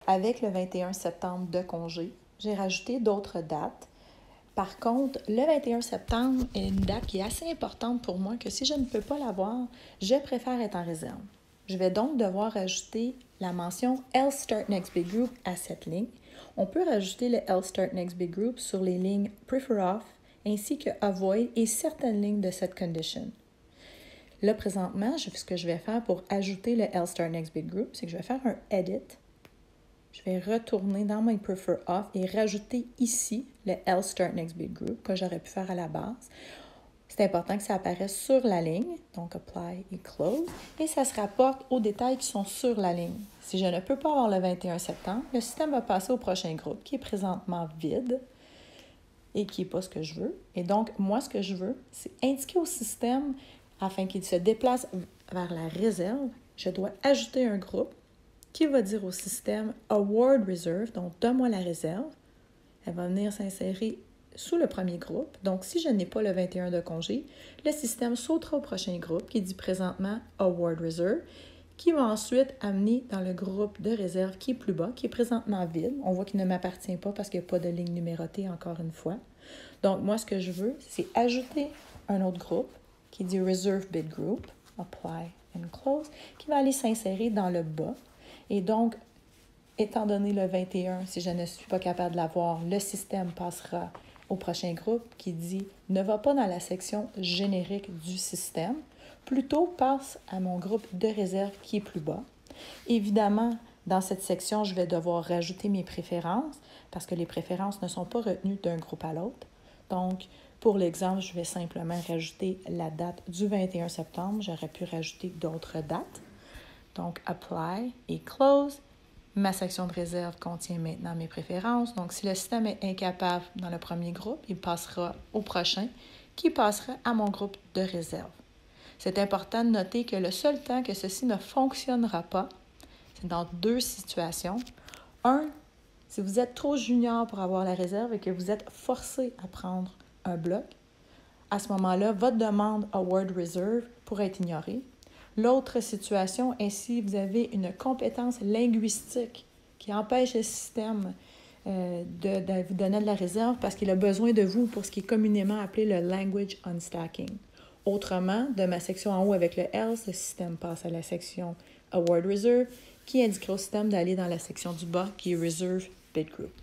avec le 21 septembre de congé. J'ai rajouté d'autres dates. Par contre, le 21 septembre est une date qui est assez importante pour moi que si je ne peux pas l'avoir, je préfère être en réserve. Je vais donc devoir ajouter la mention Else Start Next Big Group à cette ligne. On peut rajouter le Else Start Next Big Group sur les lignes Prefer Off ainsi que Avoid et certaines lignes de cette condition. Là, présentement, ce que je vais faire pour ajouter le Else Start Next Big Group, c'est que je vais faire un Edit. Je vais retourner dans mon Prefer Off et rajouter ici le Else Start Next Big Group que j'aurais pu faire à la base. C'est important que ça apparaisse sur la ligne, donc Apply et Close, et ça se rapporte aux détails qui sont sur la ligne. Si je ne peux pas avoir le 21 septembre, le système va passer au prochain groupe qui est présentement vide et qui n'est pas ce que je veux. Et donc, moi, ce que je veux, c'est indiquer au système, afin qu'il se déplace vers la réserve, je dois ajouter un groupe qui va dire au système Award Reserve, donc donne-moi la réserve. Elle va venir s'insérer sous le premier groupe. Donc, si je n'ai pas le 21 de congé, le système sautera au prochain groupe qui dit présentement Award Reserve, qui va ensuite amener dans le groupe de réserve qui est plus bas, qui est présentement vide. On voit qu'il ne m'appartient pas parce qu'il n'y a pas de ligne numérotée encore une fois. Donc, moi, ce que je veux, c'est ajouter un autre groupe qui dit Reserve Bid Group, Apply and Close, qui va aller s'insérer dans le bas. Et donc, étant donné le 21, si je ne suis pas capable de l'avoir, le système passera au prochain groupe qui dit « Ne va pas dans la section générique du système, plutôt passe à mon groupe de réserve qui est plus bas. » Évidemment, dans cette section, je vais devoir rajouter mes préférences parce que les préférences ne sont pas retenues d'un groupe à l'autre. Donc, pour l'exemple, je vais simplement rajouter la date du 21 septembre. J'aurais pu rajouter d'autres dates. Donc, Apply et Close. Ma section de réserve contient maintenant mes préférences. Donc, si le système est incapable dans le premier groupe, il passera au prochain, qui passera à mon groupe de réserve. C'est important de noter que le seul temps que ceci ne fonctionnera pas, c'est dans deux situations. Un, si vous êtes trop junior pour avoir la réserve et que vous êtes forcé à prendre un bloc, à ce moment-là, votre demande Award Reserve pourrait être ignorée. L'autre situation est si vous avez une compétence linguistique qui empêche le système de vous donner de la réserve parce qu'il a besoin de vous pour ce qui est communément appelé le Language Unstacking. Autrement, de ma section en haut avec le Else, le système passe à la section Award Reserve qui indiquera au système d'aller dans la section du bas qui est Reserve Bid Group.